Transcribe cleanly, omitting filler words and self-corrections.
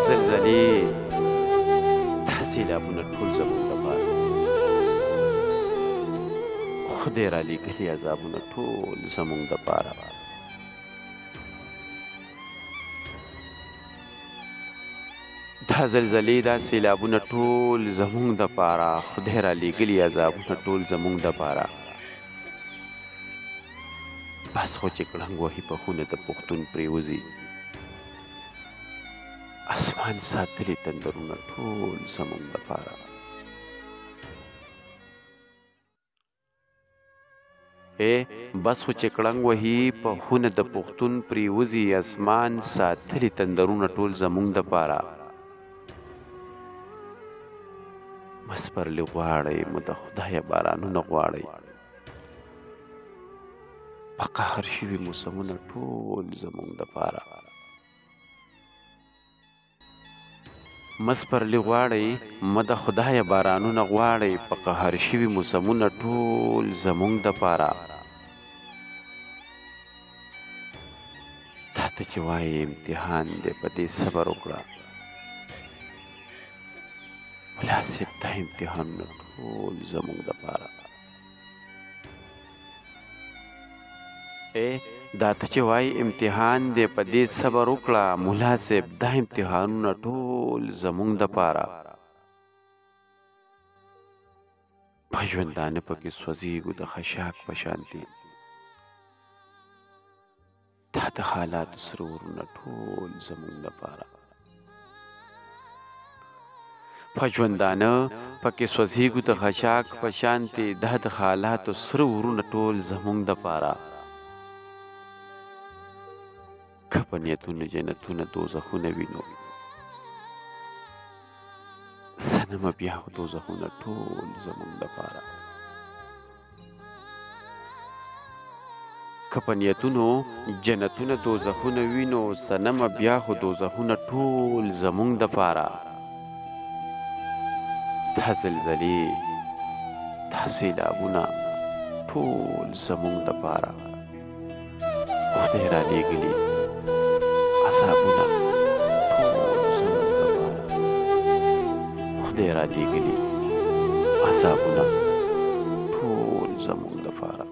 زلزلې دا سیلابونه ټول زموږ لپاره خدای را لېږلي عذابونه ټول زموږ دپاره دا زلزلې دا سیلابونه ټول زموږ دپاره خدای را لېږلي عذابونه ټول زموږ دپاره بس خو چې کړنګ وهي پښونه د پښتون پرېوځي اسمان ساتلي تندرونه ټول زموږ دپاره بس خو چې کړنګ وهي پښونه د پښتون پرېوځي اسمان ساتلي تندرونه ټول زموږ دپاره مسپرلي غواړئ مو د خدایه بارانونه غواړئ په قهر شوي موسمونه ټول زموږ دپاره مسپرلي غواړئ مه د خدایه بارانونه غواړئ په قهر شوي موسمونه ټول زموږ دپاره تا ته چې وایې امتحان دی په دې صبر وکړه ملا صاحب دا امتحانونه ټول زموږ دپاره دا ته چې وایې امتحان دی په دې صبر وکړه ملا صاحب دا امتحانونه ټول زموږ دپاره په ژوندانه پکې سوځېږو د خشاک په شانتې دا د حالاتو سره ورونه ټول زموږ دپاره په ژوندانه پکې سوځېږو د خشاک په شانتې دا د حالاتو سره ورونه ټول زموږ دپاره که په نیتونه جنتونه دوزخونه وینو صنمه بیا خو دوزخونه ټول زموږ دپاره که په نیتونو جنتونه دوزخونه وینو صنمه بیا خو دوزخونه ټول زموږ دپاره دا زلزلې دا سیلابونه ټول زموږ دپاره خدای را لېږلي عذابونه ټول زموږ دپاره خدای را لېږلي عذابونه ټول زموږ دپاره